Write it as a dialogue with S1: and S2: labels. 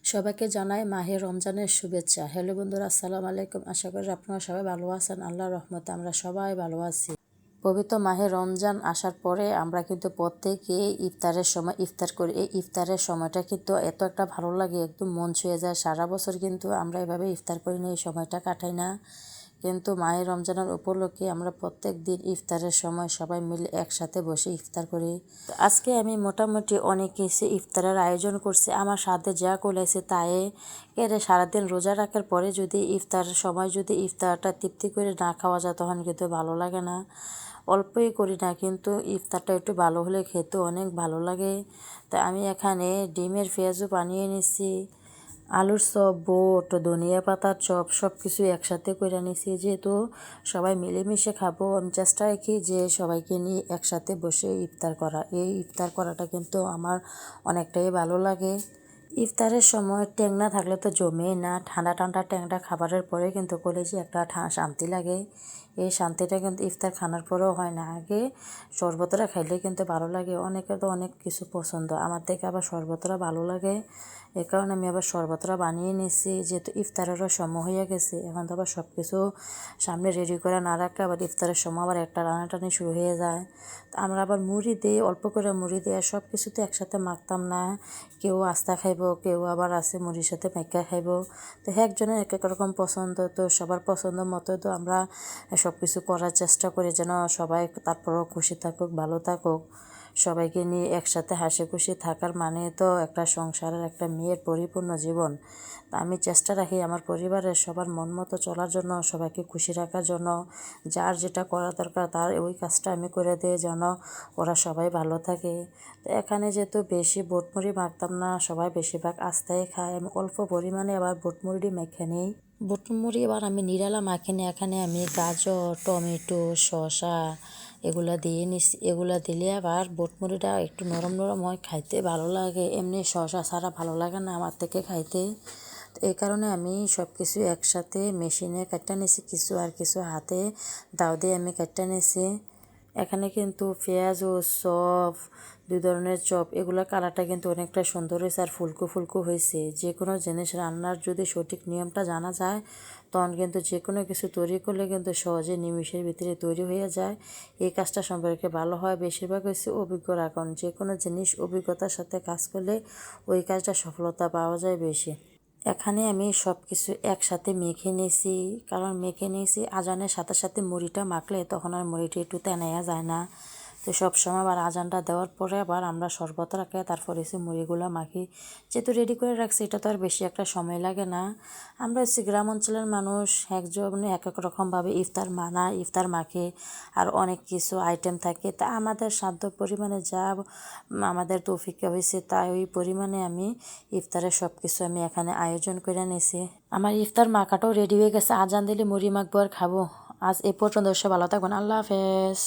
S1: সবাইকে জানাই মাহে রমজানের শুভেচ্ছা। হ্যালো বন্ধুরা, আসসালামু আলাইকুম। আশা করি আপনারা সবাই ভালো আছেন। আল্লাহর রহমতে আমরা সবাই ভালো আছি। পবিত্র মাহে রমজান আসার পরে আমরা কিন্তু প্রত্যেকে ইফতারের সময় ইফতার করি। এই ইফতারের সময়টা কিন্তু এত একটা ভালো লাগে, একদম মন ছুঁয়ে যায়। সারা বছর কিন্তু আমরা এভাবে ইফতার করি না, এই সময়টা কাটাই না। কিন্তু মাহে রমজানের উপলক্ষে আমরা প্রত্যেক দিন ইফতারের সময় সবাই মিলে একসাথে বসে ইফতার করি। তো আজকে আমি মোটামুটি অনেক কিছু ইফতারের আয়োজন করছি। আমার সাথে যা করেছে তাই এর সারাদিন রোজা রাখার পরে যদি ইফতারের সময় যদি ইফতারটা তৃপ্তি করে না খাওয়া যায় তখন কিন্তু ভালো লাগে না। অল্পই করি না, কিন্তু ইফতারটা একটু ভালো হলে খেতে অনেক ভালো লাগে। তো আমি এখানে ডিমের পেঁয়াজও বানিয়ে নিচ্ছি, আলুর চপ, বুট, ধনিয়া পাতার চপ সব কিছু একসাথে করে নিছি। যেহেতু সবাই মিলেমিশে খাবো, আমি চেষ্টা রাখি যে সবাইকে নিয়ে একসাথে বসে ইফতার করা। এই ইফতার করাটা কিন্তু আমার অনেকটাই ভালো লাগে। ইফতারের সময় ট্যাংরা থাকলে তো জমেই না। ঠান্ডা ঠান্ডা ট্যাংরা খাবারের পরে কিন্তু কলেজে একটা শান্তি লাগে। এই শান্তিটা কিন্তু ইফতার খানার পরেও হয় না, আগে শরবতরা খাইলে কিন্তু ভালো লাগে। অনেকের তো অনেক কিছু পছন্দ, আমার থেকে আবার শরবতরা ভালো লাগে। এ কারণে আমি আবার শরবতরা বানিয়ে নিচ্ছি, যেহেতু ইফতারেরও সময় হয়ে গেছে। এখন তো আবার সব কিছু সামনে রেডি করে না রাখলে আবার ইফতারের সময় আবার একটা টানাটানি শুরু হয়ে যায়। তো আমরা আবার মুড়ি দিই, অল্প করে মুড়ি দিয়ে সব কিছু তো একসাথে মাখতাম না। কেউ আস্তা খাইব, কেউ আবার আছে মুড়ির সাথে মাইকা খাইব। তো একজনের এক এক রকম পছন্দ, তো সবার পছন্দ মতো তো আমরা সব কিছু করার চেষ্টা করি যেন সবাই তারপরও খুশি থাকুক, ভালো থাকুক। সবাইকে নিয়ে একসাথে হাসি খুশি থাকার মানে তো একটা সংসারের, একটা মেয়ের পরিপূর্ণ জীবন। তা আমি চেষ্টা রাখি আমার পরিবারের সবার মন মতো চলার জন্য, সবাইকে খুশি রাখার জন্য। যার যেটা করা দরকার তার ওই কাজটা আমি করে দিই যেন ওরা সবাই ভালো থাকে। তো এখানে যেহেতু বেশি বুটমুড়ি মাখতাম না, সবাই বেশিরভাগ আস্তাই খায়, আমি অল্প পরিমাণে আবার বুটমুড়ি মেখে নিই। বুটমুড়ি এবার আমি নিরালা মাখিনি, এখানে আমি গাজর, টমেটো, শসা এগুলা দিয়ে নিছি। এগুলা দিলে আবার বুটমুড়িটা একটু নরম নরম হয়, খাইতে ভালো লাগে। এমনি শসা ছাড়া ভালো লাগে না আমার থেকে খাইতে। তো এই কারণে আমি সব কিছু একসাথে মেশিনে কাটটা নিছি, কিছু আর কিছু হাতে দাও দিয়ে আমি কাটটা নিছি। এখানে কিন্তু পেঁয়াজ ও চপ, দুই ধরনের চপ, এগুলোর কালারটা কিন্তু অনেকটা সুন্দর হয়েছে আর ফুলকো ফুলকো হয়েছে। যে কোনো জিনিস রান্নার যদি সঠিক নিয়মটা জানা যায় তখন কিন্তু যে কোনো কিছু তৈরি করলে কিন্তু সহজে নিমিষের ভিতরে তৈরি হয়ে যায়। এই কাজটা সম্পর্কে ভালো হয় বেশিরভাগ হচ্ছে অভিজ্ঞ রাখুন। যে কোনো জিনিস অভিজ্ঞতার সাথে কাজ করলে ওই কাজটা সফলতা পাওয়া যায় বেশি। এখানে আমি সব কিছু একসাথে মেখে নিয়েছি, কারণ মেখে নিয়েছি আজানের সাথে সাথে মুড়িটা মাখলে তখন আর মুড়িটা একটু তেনাইয়া যায় না। তো সব সময় আবার আজানটা দেওয়ার পরে আবার আমরা শরবত রাখে তারপরে এসে মুড়িগুলো মাখি। যেহেতু রেডি করে রাখছি এটা তো আর বেশি একটা সময় লাগে না। আমরা হচ্ছে গ্রাম অঞ্চলের মানুষ, একজন এক এক রকমভাবে ইফতার মাখে আর অনেক কিছু আইটেম থাকে। তা আমাদের সাধ্য পরিমাণে যা আমাদের তৌফিকে হয়েছে তাই ওই পরিমাণে আমি ইফতারের সব কিছু আমি এখানে আয়োজন করে নিয়েছি। আমার ইফতার মাখাটাও রেডি হয়ে গেছে, আজান দিলে মুড়ি মাখবো আর খাবো। আজ এ পর্যন্ত, সব ভালো থাকবেন, আল্লাহ হাফেজ।